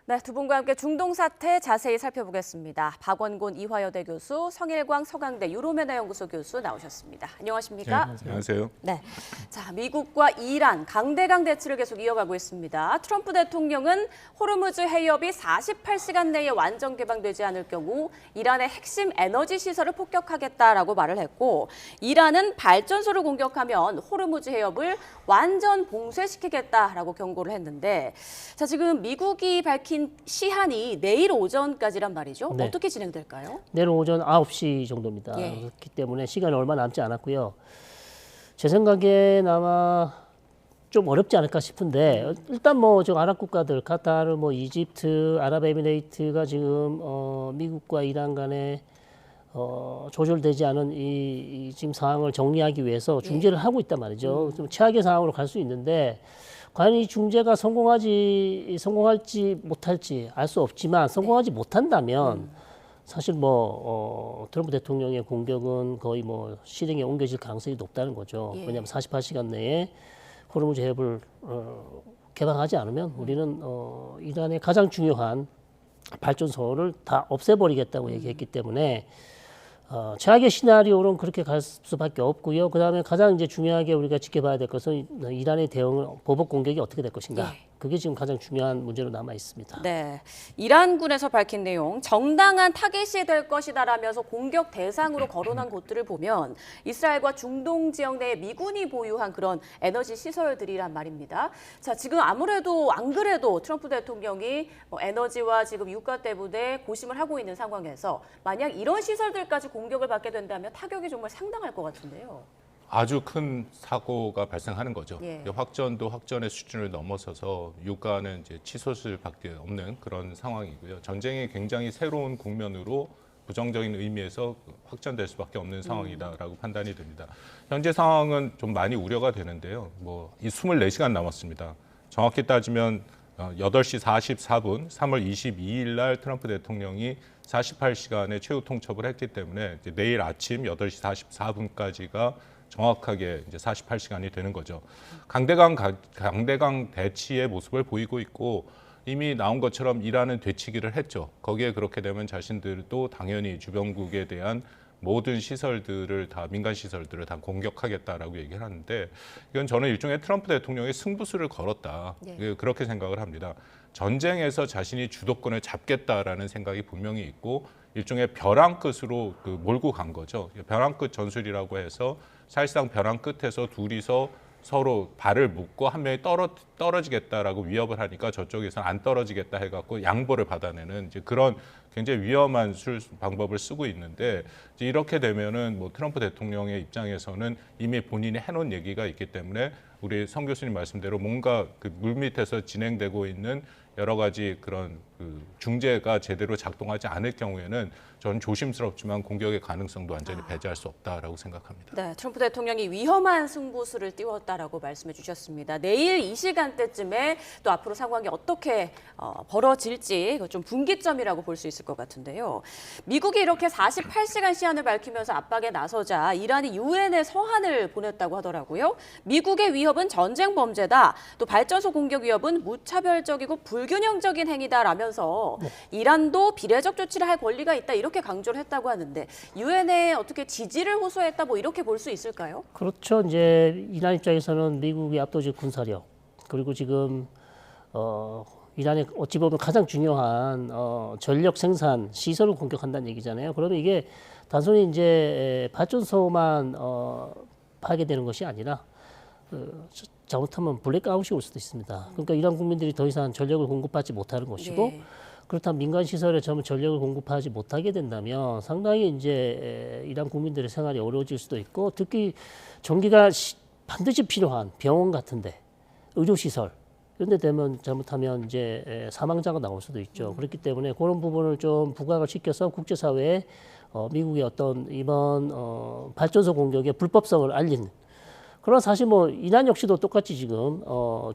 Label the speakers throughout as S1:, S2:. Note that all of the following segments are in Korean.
S1: 네, 두 분과 함께 중동 사태 자세히 살펴보겠습니다. 박원곤 이화여대 교수, 성일광 서강대 유로메나연구소 교수 나오셨습니다. 안녕하십니까?
S2: 네, 안녕하세요.
S1: 네, 자 미국과 이란 강대강 대치를 계속 이어가고 있습니다. 트럼프 대통령은 호르무즈 해협이 48시간 내에 완전 개방되지 않을 경우 이란의 핵심 에너지 시설을 폭격하겠다라고 말을 했고, 이란은 발전소를 공격하면 호르무즈 해협을 완전 봉쇄시키겠다라고 경고를 했는데, 자 지금 미국이 밝힌 시한이 내일 오전까지란 말이죠.
S3: 네.
S1: 어떻게 진행될까요?
S3: 내일 오전 9시 정도입니다.
S1: 예.
S3: 그렇기 때문에 시간이 얼마 남지 않았고요. 제 생각엔 아마 좀 어렵지 않을까 싶은데, 일단 뭐 저 아랍 국가들, 카타르, 뭐 이집트, 아랍에미레이트가 지금 미국과 이란 간에 조절되지 않은 이 지금 상황을 정리하기 위해서 중재를 하고 있단 말이죠. 좀 최악의 상황으로 갈 수 있는데, 과연 이 중재가 성공할지 못할지 알 수 없지만, 성공하지 못한다면 사실 뭐 트럼프 대통령의 공격은 거의 뭐 실행에 옮겨질 가능성이 높다는 거죠.
S1: 예.
S3: 왜냐하면 48시간 내에 호르무즈 해협을 개방하지 않으면 우리는 이란의 가장 중요한 발전소를 다 없애버리겠다고 얘기했기 때문에 최악의 시나리오는 그렇게 갈 수밖에 없고요. 그다음에 가장 이제 중요하게 우리가 지켜봐야 될 것은 이란의 대응은 보복 공격이 어떻게 될 것인가.
S1: 예.
S3: 그게 지금 가장 중요한 문제로 남아 있습니다.
S1: 네, 이란군에서 밝힌 내용, 정당한 타깃이 될 것이다라면서 공격 대상으로 거론한 곳들을 보면 이스라엘과 중동 지역 내에 미군이 보유한 그런 에너지 시설들이란 말입니다. 자, 지금 아무래도 안 그래도 트럼프 대통령이 에너지와 지금 유가 때문에 고심을 하고 있는 상황에서 만약 이런 시설들까지 공격을 받게 된다면 타격이 정말 상당할 것 같은데요.
S2: 아주 큰 사고가 발생하는 거죠.
S1: 예.
S2: 확전도 확전의 수준을 넘어서서 유가는 이제 치솟을 수밖에 없는 그런 상황이고요. 전쟁이 굉장히 새로운 국면으로 부정적인 의미에서 확전될 수밖에 없는 상황이다라고 판단이 됩니다. 현재 상황은 좀 많이 우려가 되는데요. 이 24시간 남았습니다. 정확히 따지면 8시 44분, 3월 22일 날 트럼프 대통령이 48시간의 최후 통첩을 했기 때문에 이제 내일 아침 8시 44분까지가 정확하게 이제 48시간이 되는 거죠. 강대강 대치의 모습을 보이고 있고, 이미 나온 것처럼 이란은 되치기를 했죠. 거기에 그렇게 되면 자신들도 당연히 주변국에 대한 모든 시설들을 다, 민간 시설들을 다 공격하겠다라고 얘기를 하는데, 이건 저는 일종의 트럼프 대통령의 승부수를 걸었다.
S1: 네.
S2: 그렇게 생각을 합니다. 전쟁에서 자신이 주도권을 잡겠다라는 생각이 분명히 있고, 일종의 벼랑 끝으로 몰고 간 거죠. 벼랑 끝 전술이라고 해서 사실상 벼랑 끝에서 둘이서 서로 발을 묶고 한 명이 떨어지겠다라고 위협을 하니까 저쪽에서는 안 떨어지겠다 해갖고 양보를 받아내는 이제 그런 굉장히 위험한 방법을 쓰고 있는데, 이제 이렇게 되면은 트럼프 대통령의 입장에서는 이미 본인이 해놓은 얘기가 있기 때문에 우리 성 교수님 말씀대로 뭔가 그 물밑에서 진행되고 있는 여러 가지 그런 중재가 제대로 작동하지 않을 경우에는 저는 조심스럽지만 공격의 가능성도 완전히 배제할 수 없다라고 생각합니다.
S1: 네, 트럼프 대통령이 위험한 승부수를 띄웠다라고 말씀해 주셨습니다. 내일 이 시간대쯤에 또 앞으로 상황이 어떻게 벌어질지 좀 분기점이라고 볼 수 있을 것 같은데요. 미국이 이렇게 48시간 시한을 밝히면서 압박에 나서자 이란이 유엔에 서한을 보냈다고 하더라고요. 미국의 위협은 전쟁 범죄다. 또 발전소 공격 위협은 무차별적이고 불균형적인 행위다라면서 이란도 비례적 조치를 할 권리가 있다. 이렇게 강조를 했다고 하는데, 유엔에 어떻게 지지를 호소했다 이렇게 볼 수 있을까요?
S3: 그렇죠. 이제 이란 입장에서는 미국의 압도적 군사력, 그리고 지금 이란의 어찌 보면 가장 중요한 전력 생산 시설을 공격한다는 얘기잖아요. 그러면 이게 단순히 이제 발전소만 파괴되는 것이 아니라 잘못하면 블랙아웃이 올 수도 있습니다. 그러니까 이란 국민들이 더 이상 전력을 공급받지 못하는 것이고,
S1: 네.
S3: 그렇다면 민간 시설에 전력을 공급하지 못하게 된다면 상당히 이제 이란 국민들의 생활이 어려워질 수도 있고, 특히 전기가 반드시 필요한 병원 같은데, 의료 시설 이런 데 되면 잘못하면 이제 사망자가 나올 수도 있죠. 그렇기 때문에 그런 부분을 좀 부각을 시켜서 국제사회에 미국의 어떤 이번 발전소 공격의 불법성을 알리는, 그러나 사실 이란 역시도 똑같이 지금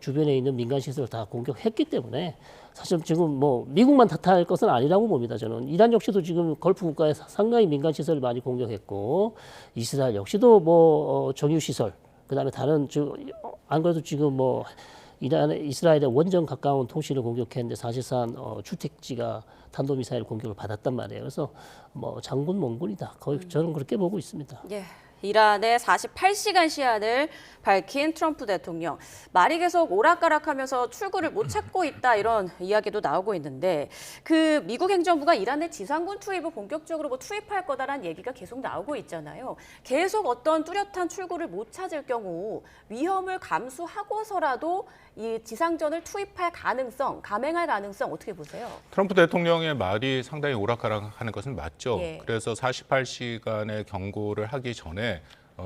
S3: 주변에 있는 민간 시설을 다 공격했기 때문에 사실 지금 미국만 탓할 것은 아니라고 봅니다. 저는 이란 역시도 지금 걸프 국가에 상당히 민간 시설을 많이 공격했고, 이스라엘 역시도 정유 시설, 그다음에 다른 안 그래도 지금 이스라엘의 원전 가까운 도시를 공격했는데 사실상 주택지가 탄도미사일 공격을 받았단 말이에요. 그래서 뭐 장군 몽군이다. 거의 저는 그렇게 보고 있습니다.
S1: 예. 이란의 48시간 시한을 밝힌 트럼프 대통령. 말이 계속 오락가락하면서 출구를 못 찾고 있다 이런 이야기도 나오고 있는데 그 미국 행정부가 이란의 지상군 투입을 본격적으로 뭐 투입할 거다라는 얘기가 계속 나오고 있잖아요. 계속 어떤 뚜렷한 출구를 못 찾을 경우 위험을 감수하고서라도 이 지상전을 투입할 가능성, 감행할 가능성 어떻게 보세요?
S2: 트럼프 대통령의 말이 상당히 오락가락하는 것은 맞죠.
S1: 예.
S2: 그래서 48시간의 경고를 하기 전에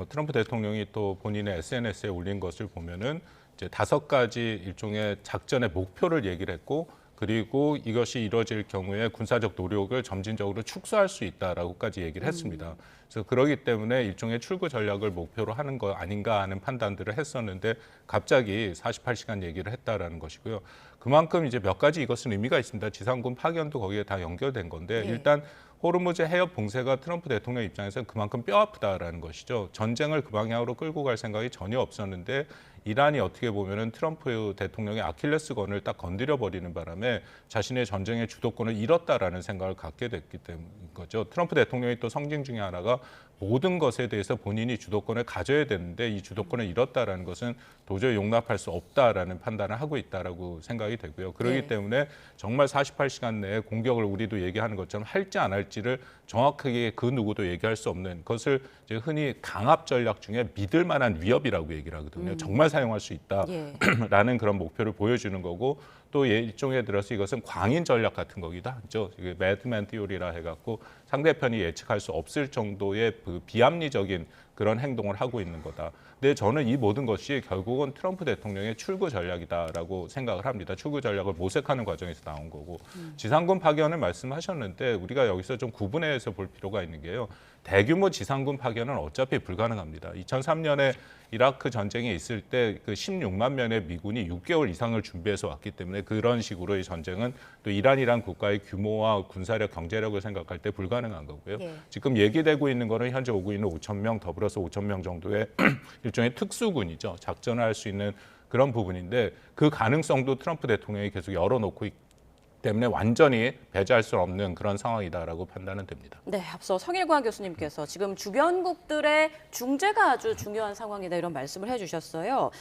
S2: 트럼프 대통령이 또 본인의 SNS에 올린 것을 보면은 이제 5가지 일종의 작전의 목표를 얘기를 했고 그리고 이것이 이루어질 경우에 군사적 노력을 점진적으로 축소할 수 있다라고까지 얘기를 했습니다. 그래서 그러기 때문에 일종의 출구 전략을 목표로 하는 거 아닌가 하는 판단들을 했었는데 갑자기 48시간 얘기를 했다라는 것이고요. 그만큼 이제 몇 가지 이것은 의미가 있습니다. 지상군 파견도 거기에 다 연결된 건데
S1: 네.
S2: 일단 호르무즈 해협 봉쇄가 트럼프 대통령 입장에서는 그만큼 뼈아프다라는 것이죠. 전쟁을 그 방향으로 끌고 갈 생각이 전혀 없었는데 이란이 어떻게 보면은 트럼프 대통령의 아킬레스건을 딱 건드려 버리는 바람에 자신의 전쟁의 주도권을 잃었다라는 생각을 갖게 됐기 때문인 거죠. 트럼프 대통령이 또 성징 중에 하나가 모든 것에 대해서 본인이 주도권을 가져야 되는데 이 주도권을 잃었다라는 것은 도저히 용납할 수 없다라는 판단을 하고 있다라고 생각이 되고요. 그렇기
S1: 네.
S2: 때문에 정말 48시간 내에 공격을 우리도 얘기하는 것처럼 할지 안 할지를 정확하게 그 누구도 얘기할 수 없는 것을 이제 흔히 강압 전략 중에 믿을 만한 위협이라고 얘기를 하거든요. 정말 사용할 수 있다라는 그런 목표를 보여주는 거고 또 일종에 들어서 이것은 광인 전략 같은 거기도 하죠. 이게 매드맨 티오리라 해갖고 상대편이 예측할 수 없을 정도의 그 비합리적인 그런 행동을 하고 있는 거다. 근데 저는 이 모든 것이 결국은 트럼프 대통령의 출구 전략이다라고 생각을 합니다. 출구 전략을 모색하는 과정에서 나온 거고 지상군 파견을 말씀하셨는데 우리가 여기서 좀 구분해서 볼 필요가 있는 게요. 대규모 지상군 파견은 어차피 불가능합니다. 2003년에 이라크 전쟁이 있을 때 그 16만 명의 미군이 6개월 이상을 준비해서 왔기 때문에 그런 식으로 이 전쟁은 또 이란이란 국가의 규모와 군사력, 경제력을 생각할 때 불가능한 거고요.
S1: 예.
S2: 지금 얘기되고 있는 거는 현재 오고 있는 5천 명 더불어서 5천 명 정도의 일종의 특수군이죠. 작전을 할 수 있는 그런 부분인데 그 가능성도 트럼프 대통령이 계속 열어놓고 있기 때문에 완전히 배제할 수 없는 그런 상황이다라고 판단은 됩니다.
S1: 네, 앞서 성일관 교수님께서 지금 주변국들의 중재가 아주 중요한 상황이다 이런 말씀을 해주셨어요.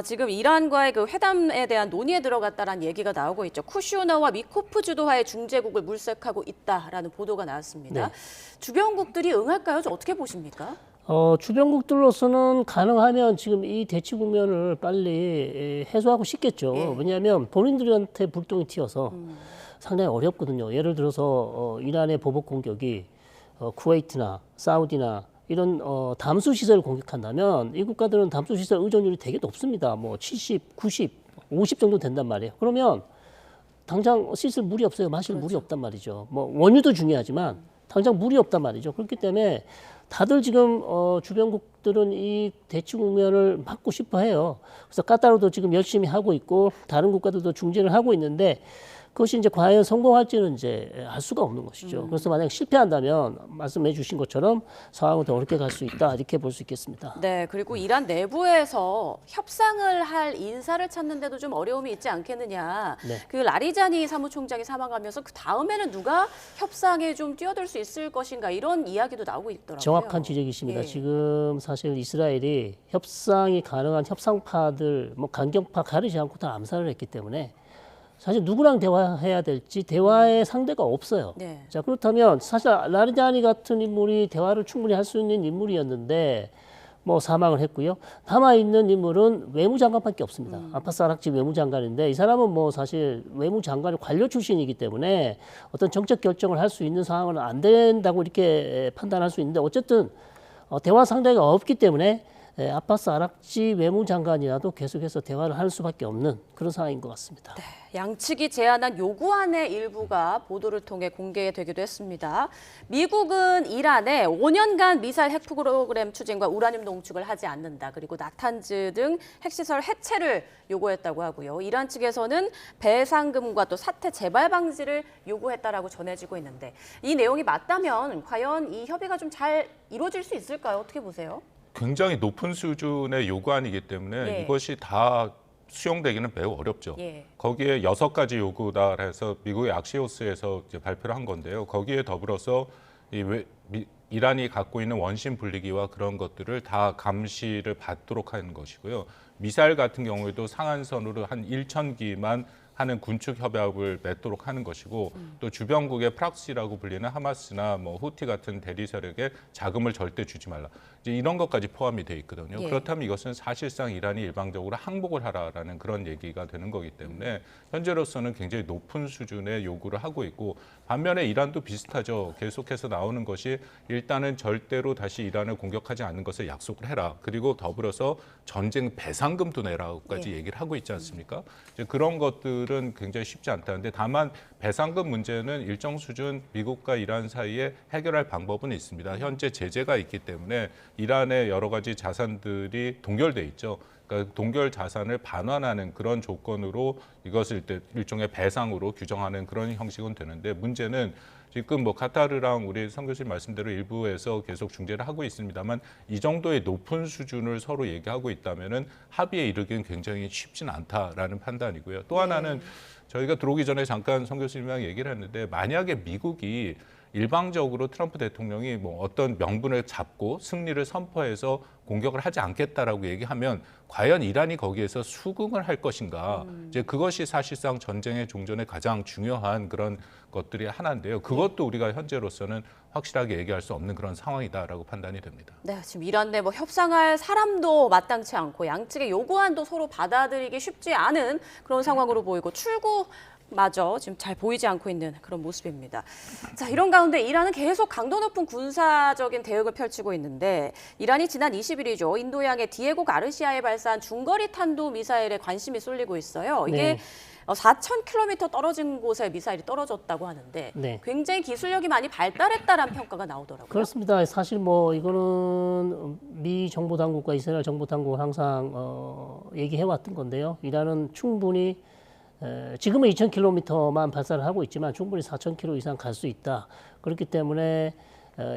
S1: 지금 이란과의 그 회담에 대한 논의에 들어갔다라는 얘기가 나오고 있죠. 쿠슈너와 미코프 주도하의 중재국을 물색하고 있다라는 보도가 나왔습니다.
S3: 네.
S1: 주변국들이 응할까요? 좀 어떻게 보십니까?
S3: 주변국들로서는 가능하면 지금 이 대치 국면을 빨리 해소하고 싶겠죠.
S1: 예.
S3: 왜냐하면 본인들한테 불똥이 튀어서 상당히 어렵거든요. 예를 들어서 이란의 보복 공격이 쿠웨이트나 사우디나 이런 담수 시설을 공격한다면 이 국가들은 담수 시설 의존율이 되게 높습니다. 뭐 70, 90, 50 정도 된단 말이에요. 그러면 당장 씻을 물이 없어요. 마실 물이 없단 말이죠. 뭐 원유도 중요하지만 당장 물이 없단 말이죠. 그렇기 때문에 다들 지금 주변국들은 이 대치 국면을 막고 싶어 해요. 그래서 까따르도 지금 열심히 하고 있고 다른 국가들도 중재를 하고 있는데 그것이 이제 과연 성공할지는 이제 알 수가 없는 것이죠. 그래서 만약 실패한다면 말씀해 주신 것처럼 상황은 더 어렵게 갈 수 있다 이렇게 볼 수 있겠습니다.
S1: 네, 그리고 이란 내부에서 협상을 할 인사를 찾는데도 좀 어려움이 있지 않겠느냐.
S3: 네.
S1: 그 라리자니 사무총장이 사망하면서 그 다음에는 누가 협상에 좀 뛰어들 수 있을 것인가 이런 이야기도 나오고 있더라고요.
S3: 정확한 지적이십니다.
S1: 예.
S3: 지금 사실 이스라엘이 협상이 가능한 협상파들, 뭐 강경파 가리지 않고 다 암살을 했기 때문에 사실 누구랑 대화해야 될지 대화의 상대가 없어요.
S1: 네.
S3: 자, 그렇다면 사실 라리자니 같은 인물이 대화를 충분히 할 수 있는 인물이었는데 뭐 사망을 했고요. 남아 있는 인물은 외무장관밖에 없습니다. 아파스 아락지 외무장관인데 이 사람은 뭐 사실 외무장관의 관료 출신이기 때문에 어떤 정책 결정을 할 수 있는 상황은 안 된다고 이렇게 판단할 수 있는데 어쨌든 대화 상대가 없기 때문에 아파스 아락지 외무장관이라도 계속해서 대화를 할 수밖에 없는 그런 상황인 것 같습니다.
S1: 네, 양측이 제안한 요구안의 일부가 보도를 통해 공개되기도 했습니다. 미국은 이란에 5년간 미사일 핵 프로그램 추진과 우라늄 농축을 하지 않는다. 그리고 나탄즈 등 핵시설 해체를 요구했다고 하고요. 이란 측에서는 배상금과 또 사태 재발 방지를 요구했다라고 전해지고 있는데 이 내용이 맞다면 과연 이 협의가 좀 잘 이루어질 수 있을까요? 어떻게 보세요?
S2: 굉장히 높은 수준의 요구안이기 때문에
S1: 네.
S2: 이것이 다 수용되기는 매우 어렵죠.
S1: 예.
S2: 거기에 6가지 요구다 해서 미국의 악시오스에서 이제 발표를 한 건데요. 거기에 더불어서 이란이 갖고 있는 원심 분리기와 그런 것들을 다 감시를 받도록 하는 것이고요. 미사일 같은 경우에도 상한선으로 한 1,000기만 하는 군축 협약을 맺도록 하는 것이고 또 주변국의 프락시라고 불리는 하마스나 뭐 후티 같은 대리 세력에 자금을 절대 주지 말라. 이제 이런 것까지 포함이 돼 있거든요.
S1: 예.
S2: 그렇다면 이것은 사실상 이란이 일방적으로 항복을 하라라는 그런 얘기가 되는 거기 때문에 현재로서는 굉장히 높은 수준의 요구를 하고 있고 반면에 이란도 비슷하죠. 계속해서 나오는 것이 일단은 절대로 다시 이란을 공격하지 않는 것을 약속을 해라. 그리고 더불어서 전쟁 배상금도 내라고까지
S1: 예.
S2: 얘기를 하고 있지 않습니까? 이제 그런 것들은 굉장히 쉽지 않다는데 다만 배상금 문제는 일정 수준 미국과 이란 사이에 해결할 방법은 있습니다. 현재 제재가 있기 때문에 이란의 여러 가지 자산들이 동결돼 있죠. 그러니까 동결 자산을 반환하는 그런 조건으로 이것을 일종의 배상으로 규정하는 그런 형식은 되는데 문제는 지금 뭐 카타르랑 우리 성 교수님 말씀대로 일부에서 계속 중재를 하고 있습니다만 이 정도의 높은 수준을 서로 얘기하고 있다면은 합의에 이르기는 굉장히 쉽진 않다라는 판단이고요. 또 하나는 저희가 들어오기 전에 잠깐 성 교수님이랑 얘기를 했는데 만약에 미국이 일방적으로 트럼프 대통령이 뭐 어떤 명분을 잡고 승리를 선포해서 공격을 하지 않겠다라고 얘기하면 과연 이란이 거기에서 수긍을 할 것인가? 이제 그것이 사실상 전쟁의 종전에 가장 중요한 그런 것들이 하나인데요. 그것도 우리가 현재로서는 확실하게 얘기할 수 없는 그런 상황이다라고 판단이 됩니다.
S1: 네, 지금 이란 내 뭐 협상할 사람도 마땅치 않고 양측의 요구안도 서로 받아들이기 쉽지 않은 그런 상황으로 보이고 출구마저 지금 잘 보이지 않고 있는 그런 모습입니다. 자, 이런 가운데 이란은 계속 강도 높은 군사적인 대응을 펼치고 있는데 이란이 지난 20일이죠. 인도양의 디에고 가르시아에 발사한 중거리 탄도 미사일에 관심이 쏠리고 있어요. 이게
S3: 네.
S1: 4,000km 떨어진 곳에 미사일이 떨어졌다고 하는데
S3: 네.
S1: 굉장히 기술력이 많이 발달했다라는 평가가 나오더라고요.
S3: 그렇습니다. 사실 뭐 이거는 미 정보 당국과 이스라엘 정보 당국은 항상 얘기해 왔던 건데요. 이란은 충분히 지금은 2,000km만 발사를 하고 있지만 충분히 4,000km 이상 갈 수 있다. 그렇기 때문에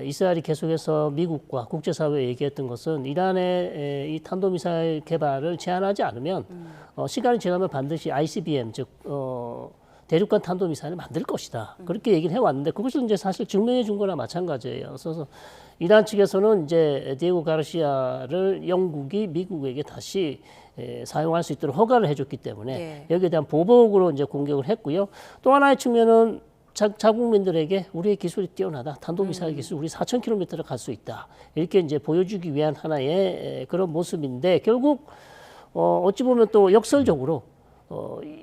S3: 이스라엘이 계속해서 미국과 국제사회에 얘기했던 것은 이란의 이 탄도미사일 개발을 제한하지 않으면 시간이 지나면 반드시 ICBM 즉 대륙간 탄도미사일을 만들 것이다. 그렇게 얘기를 해왔는데 그것을 이제 사실 증명해 준 거나 마찬가지예요. 그래서 이란 측에서는 이제 디에고 가르시아를 영국이 미국에게 다시 사용할 수 있도록 허가를 해줬기 때문에 여기에 대한 보복으로 이제 공격을 했고요. 또 하나의 측면은 자국민들에게 우리의 기술이 뛰어나다. 탄도미사일 기술 우리 4,000km를 갈 수 있다. 이렇게 이제 보여주기 위한 하나의 그런 모습인데 결국 어찌 보면 또 역설적으로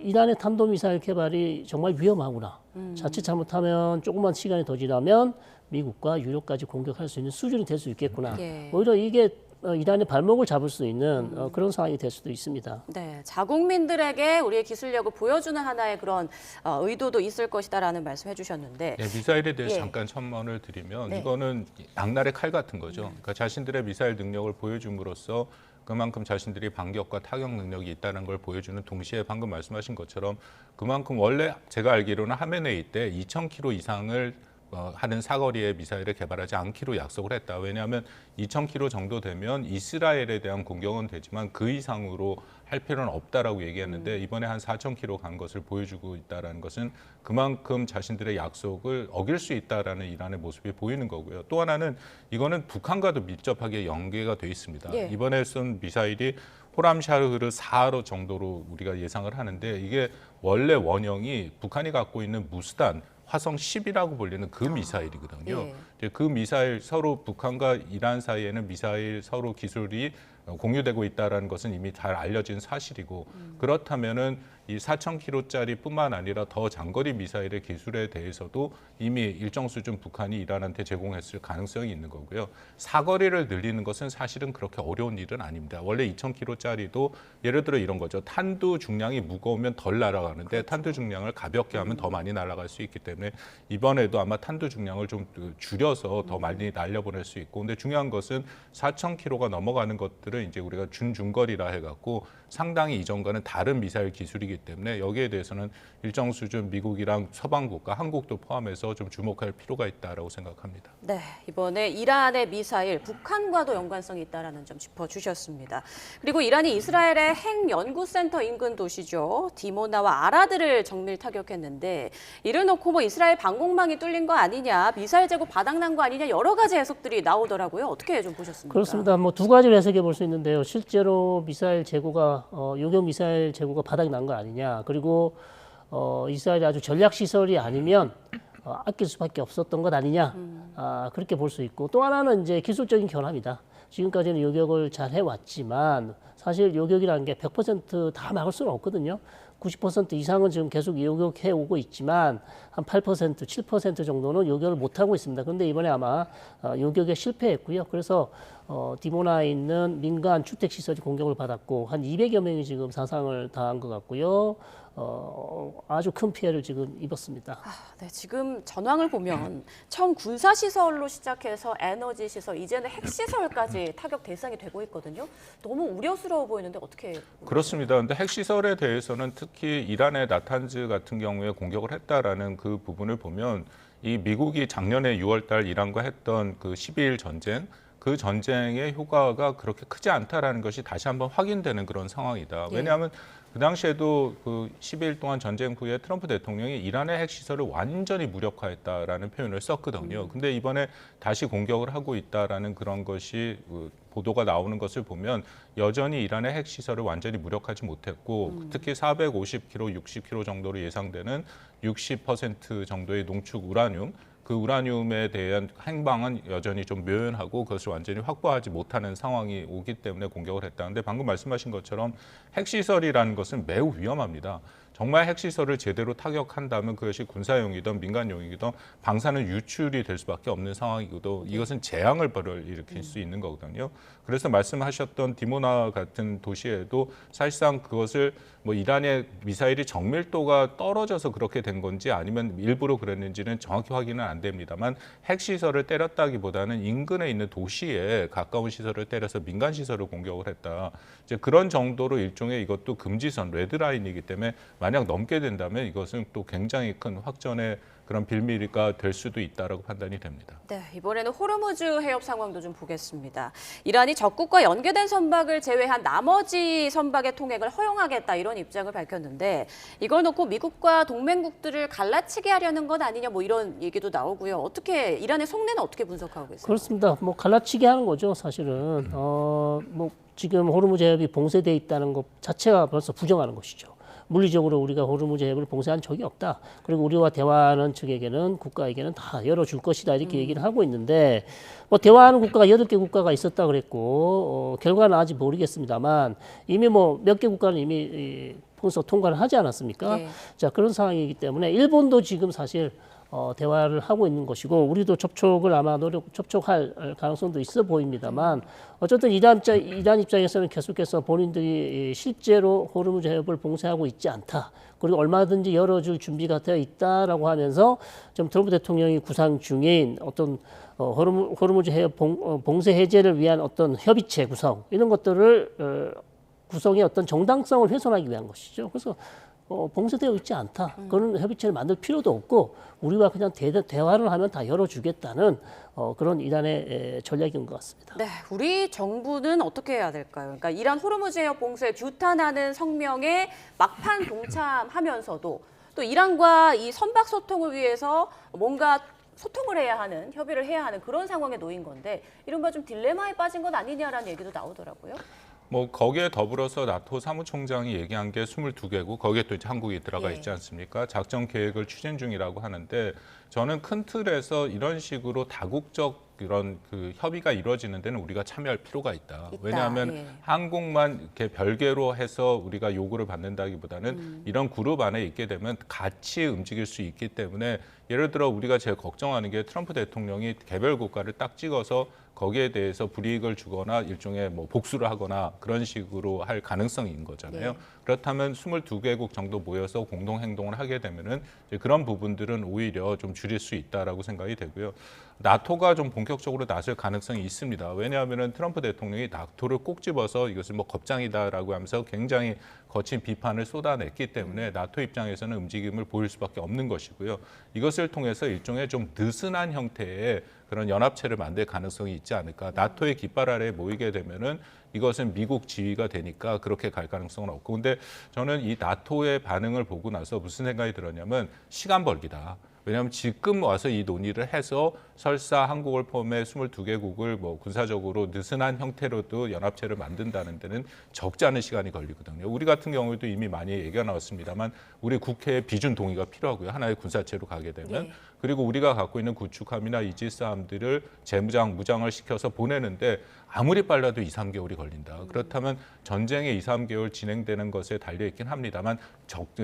S3: 이란의 탄도미사일 개발이 정말 위험하구나. 자칫 잘못하면 조금만 시간이 더 지나면 미국과 유럽까지 공격할 수 있는 수준이 될 수 있겠구나. 오히려 이게 이란의 발목을 잡을 수 있는 그런 상황이 될 수도 있습니다.
S1: 네, 자국민들에게 우리의 기술력을 보여주는 하나의 그런 의도도 있을 것이다라는 말씀해 주셨는데
S2: 네, 미사일에 대해서 잠깐 첨언을 드리면 이거는 양날의 칼 같은 거죠. 그러니까 자신들의 미사일 능력을 보여줌으로써 그만큼 자신들이 반격과 타격 능력이 있다는 걸 보여주는 동시에 방금 말씀하신 것처럼 그만큼 원래 제가 알기로는 하메네이 때 2,000km 이상을 하는 사거리의 미사일을 개발하지 않기로 약속을 했다. 왜냐하면 2,000km 정도 되면 이스라엘에 대한 공격은 되지만 그 이상으로 할 필요는 없다라고 얘기했는데 이번에 한 4,000km 간 것을 보여주고 있다는 것은 그만큼 자신들의 약속을 어길 수 있다라는 이란의 모습이 보이는 거고요. 또 하나는 이거는 북한과도 밀접하게 연계가 돼 있습니다. 이번에 쏜 미사일이 호람샤흐르 4로 정도로 우리가 예상을 하는데 이게 원래 원형이 북한이 갖고 있는 무스단 화성 10이라고 불리는 그 미사일이거든요. 그 미사일 서로 북한과 이란 사이에는 미사일 서로 기술이 공유되고 있다는 것은 이미 잘 알려진 사실이고 그렇다면은 이 4,000km짜리 뿐만 아니라 더 장거리 미사일의 기술에 대해서도 이미 일정 수준 북한이 이란한테 제공했을 가능성이 있는 거고요. 사거리를 늘리는 것은 사실은 그렇게 어려운 일은 아닙니다. 원래 2,000km짜리도 예를 들어 이런 거죠. 탄두 중량이 무거우면 덜 날아가는데 탄두 중량을 가볍게 하면 더 많이 날아갈 수 있기 때문에 이번에도 아마 탄두 중량을 좀 줄여서 더 많이 날려보낼 수 있고 근데 중요한 것은 4,000km가 넘어가는 것들은 이제 우리가 준중거리라 해갖고 상당히 이전과는 다른 미사일 기술이기 때문에 여기에 대해서는 일정 수준 미국이랑 서방 국가, 한국도 포함해서 좀 주목할 필요가 있다라고 생각합니다.
S1: 네, 이번에 이란의 미사일 북한과도 연관성이 있다라는 점 짚어주셨습니다. 그리고 이란이 이스라엘의 핵 연구센터 인근 도시죠. 디모나와 아라드를 정밀 타격했는데 이를 놓고 뭐 이스라엘 방공망이 뚫린 거 아니냐, 미사일 재고 바닥난 거 아니냐 여러 가지 해석들이 나오더라고요. 어떻게 좀 보셨습니까?
S3: 그렇습니다. 뭐 두 가지로 해석해 볼 수 있는데요. 실제로 미사일 재고가 요격 미사일 재고가 바닥이 난 거 아니냐. 그리고 이스라엘이 아주 전략 시설이 아니면 아낄 수밖에 없었던 것 아니냐. 그렇게 볼 수 있고 또 하나는 이제 기술적인 결함이다. 지금까지는 요격을 잘 해왔지만 사실 요격이라는 게 100% 다 막을 수는 없거든요. 90% 이상은 지금 계속 요격해 오고 있지만 한 8%, 7% 정도는 요격을 못 하고 있습니다. 그런데 이번에 아마 요격에 실패했고요. 그래서 디모나에 있는 민간 주택 시설이 공격을 받았고 한 200여 명이 지금 사상을 당한 것 같고요. 아주 큰 피해를 지금 입었습니다.
S1: 네, 지금 전황을 보면 처음 군사 시설로 시작해서 에너지 시설, 이제는 핵 시설까지 타격 대상이 되고 있거든요. 너무 우려스러워 보이는데 어떻게?
S2: 그렇습니다. 그런데 핵시설에 대해서는 특히 이란의 나탄즈 같은 경우에 공격을 했다라는 그 부분을 보면 이 미국이 작년에 6월달 이란과 했던 그 12일 전쟁, 그 전쟁의 효과가 그렇게 크지 않다라는 것이 다시 한번 확인되는 그런 상황이다. 왜냐하면 그 당시에도 그 12일 동안 전쟁 후에 트럼프 대통령이 이란의 핵시설을 완전히 무력화했다라는 표현을 썼거든요. 근데 이번에 다시 공격을 하고 있다라는 그런 것이 보도가 나오는 것을 보면 여전히 이란의 핵시설을 완전히 무력화하지 못했고 특히 450kg, 60kg 정도로 예상되는 60% 정도의 농축 우라늄, 그 우라늄에 대한 행방은 여전히 좀 묘연하고 그것을 완전히 확보하지 못하는 상황이 오기 때문에 공격을 했다는데 방금 말씀하신 것처럼 핵시설이라는 것은 매우 위험합니다. 정말 핵시설을 제대로 타격한다면 그것이 군사용이든 민간용이든 방사능 유출이 될 수밖에 없는 상황이고도 이것은 재앙을 일으킬 수 있는 거거든요. 그래서 말씀하셨던 디모나 같은 도시에도 사실상 그것을 뭐 이란의 미사일이 정밀도가 떨어져서 그렇게 된 건지 아니면 일부러 그랬는지는 정확히 확인은 안 됩니다만 핵시설을 때렸다기보다는 인근에 있는 도시에 가까운 시설을 때려서 민간 시설을 공격을 했다. 이제 그런 정도로 일종의 이것도 금지선, 레드라인이기 때문에 만약 넘게 된다면 이것은 또 굉장히 큰 확전의 그런 빌미가 될 수도 있다라고 판단이 됩니다.
S1: 네, 이번에는 호르무즈 해협 상황도 좀 보겠습니다. 이란이 적국과 연계된 선박을 제외한 나머지 선박의 통행을 허용하겠다 이런 입장을 밝혔는데 이걸 놓고 미국과 동맹국들을 갈라치게 하려는 것 아니냐 뭐 이런 얘기도 나오고요. 어떻게 이란의 속내는 어떻게 분석하고 계세요?
S3: 그렇습니다. 뭐 갈라치기 하는 거죠, 사실은. 뭐 지금 호르무즈 해협이 봉쇄돼 있다는 것 자체가 벌써 부정하는 것이죠. 물리적으로 우리가 호르무즈 해협을 봉쇄한 적이 없다. 그리고 우리와 대화하는 측에게는 국가에게는 다 열어줄 것이다 이렇게 얘기를 하고 있는데 뭐 대화하는 국가가 8개 국가가 있었다 그랬고 결과는 아직 모르겠습니다만 이미 뭐 몇 개 국가는 이미 벌써 통과를 하지 않았습니까?
S1: 네.
S3: 자 그런 상황이기 때문에 일본도 지금 사실 대화를 하고 있는 것이고 우리도 접촉을 아마 접촉할 가능성도 있어 보입니다만 어쨌든 이란 입장에서는 계속해서 본인들이 실제로 호르무즈 해협을 봉쇄하고 있지 않다. 그리고 얼마든지 열어줄 준비가 되어 있다라고 하면서 좀 트럼프 대통령이 구상 중인 어떤 호르무즈 해협 봉쇄 해제를 위한 어떤 협의체 구성 이런 것들을 구성의 어떤 정당성을 훼손하기 위한 것이죠. 그래서 봉쇄되어 있지 않다. 그런 협의체를 만들 필요도 없고 우리와 그냥 대화를 하면 다 열어주겠다는 그런 이란의 전략인 것 같습니다.
S1: 네, 우리 정부는 어떻게 해야 될까요? 그러니까 이란 호르무즈 해협 봉쇄 규탄하는 성명에 막판 동참하면서도 또 이란과 이 선박 소통을 위해서 뭔가 소통을 해야 하는, 협의를 해야 하는 그런 상황에 놓인 건데 이른바 좀 딜레마에 빠진 것 아니냐라는 얘기도 나오더라고요.
S2: 뭐 거기에 더불어서 나토 사무총장이 얘기한 게 22개국, 거기에 또 이제 한국이 들어가 있지 않습니까? 작전 계획을 추진 중이라고 하는데 저는 큰 틀에서 이런 식으로 다국적 이런 그 협의가 이루어지는 데는 우리가 참여할 필요가 있다. 왜냐하면 한국만 이렇게 별개로 해서 우리가 요구를 받는다기보다는 이런 그룹 안에 있게 되면 같이 움직일 수 있기 때문에 예를 들어 우리가 제일 걱정하는 게 트럼프 대통령이 개별 국가를 딱 찍어서 거기에 대해서 불이익을 주거나 일종의 뭐 복수를 하거나 그런 식으로 할 가능성인 거잖아요.
S1: 네.
S2: 그렇다면 22개국 정도 모여서 공동 행동을 하게 되면은 이제 그런 부분들은 오히려 좀 줄일 수 있다라고 생각이 되고요. 나토가 좀 본격적으로 나설 가능성이 있습니다. 왜냐하면은 트럼프 대통령이 나토를 꼭 집어서 이것을 뭐 겁장이다라고 하면서 굉장히 거친 비판을 쏟아냈기 때문에 나토 입장에서는 움직임을 보일 수밖에 없는 것이고요. 이것을 통해서 일종의 좀 느슨한 형태의 그런 연합체를 만들 가능성이 있지 않을까. 나토의 깃발 아래에 모이게 되면은 이것은 미국 지위가 되니까 그렇게 갈 가능성은 없고. 근데 저는 이 나토의 반응을 보고 나서 무슨 생각이 들었냐면 시간 벌기다. 왜냐하면 지금 와서 이 논의를 해서 설사 한국을 포함해 22개국을 뭐 군사적으로 느슨한 형태로도 연합체를 만든다는 데는 적지 않은 시간이 걸리거든요. 우리 같은 경우에도 이미 많이 얘기가 나왔습니다만 우리 국회의 비준 동의가 필요하고요. 하나의 군사체로 가게 되면.
S1: 네.
S2: 그리고 우리가 갖고 있는 구축함이나 이지스함들을 재무장, 무장을 시켜서 보내는데 아무리 빨라도 2, 3개월이 걸린다. 그렇다면 전쟁의 2, 3개월 진행되는 것에 달려있긴 합니다만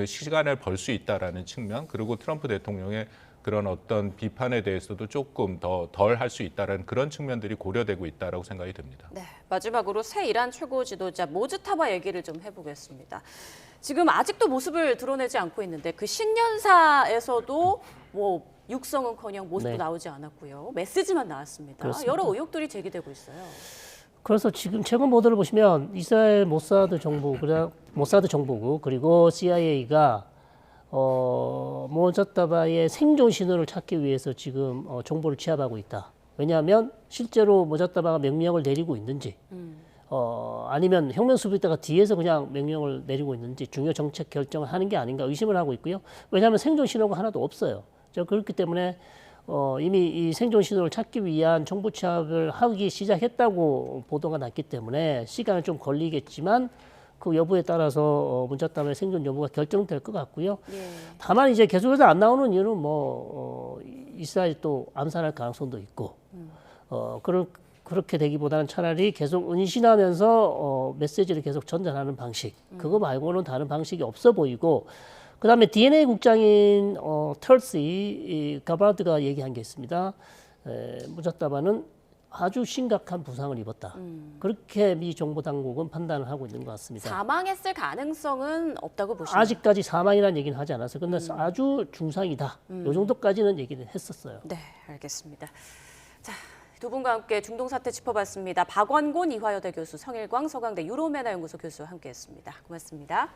S2: 시간을 벌 수 있다라는 측면, 그리고 트럼프 대통령의 그런 어떤 비판에 대해서도 조금 더 덜 할 수 있다는 그런 측면들이 고려되고 있다라고 생각이 듭니다.
S1: 네, 마지막으로 새 이란 최고 지도자 모즈타바 얘기를 좀 해보겠습니다. 지금 아직도 모습을 드러내지 않고 있는데 그 신년사에서도 뭐 육성은커녕 모습도
S3: 네.
S1: 나오지 않았고요. 메시지만 나왔습니다.
S3: 그렇습니다.
S1: 여러 의혹들이 제기되고 있어요.
S3: 그래서 지금 최근 보도를 보시면 이스라엘 모사드 정보국 그리고 CIA가 모자타바의 생존 신호를 찾기 위해서 지금 정보를 취합하고 있다. 왜냐하면 실제로 모자타바가 명령을 내리고 있는지 아니면 혁명 수비대가 뒤에서 그냥 명령을 내리고 있는지 중요 정책 결정을 하는 게 아닌가 의심을 하고 있고요. 왜냐하면 생존 신호가 하나도 없어요. 그렇기 때문에 이미 이 생존 신호를 찾기 위한 정보 취합을 하기 시작했다고 보도가 났기 때문에 시간은 좀 걸리겠지만 그 여부에 따라서 문자타바의 생존 여부가 결정될 것 같고요.
S1: 예.
S3: 다만 이제 계속해서 안 나오는 이유는 이스라엘 또 암살할 가능성도 있고 그렇게 되기보다는 차라리 계속 은신하면서 메시지를 계속 전달하는 방식 그거 말고는 다른 방식이 없어 보이고 그다음에 DNA 국장인 털시 가바드가 얘기한 게 있습니다. 무자타바는 아주 심각한 부상을 입었다. 그렇게 미 정보 당국은 판단을 하고 있는 것 같습니다.
S1: 사망했을 가능성은 없다고 보시나요?
S3: 아직까지 사망이라는 얘기는 하지 않았어요. 근데 아주 중상이다. 이 정도까지는 얘기를 했었어요.
S1: 네, 알겠습니다. 자, 두 분과 함께 중동 사태 짚어봤습니다. 박원곤 이화여대 교수, 성일광 서강대 유로메나 연구소 교수와 함께했습니다. 고맙습니다.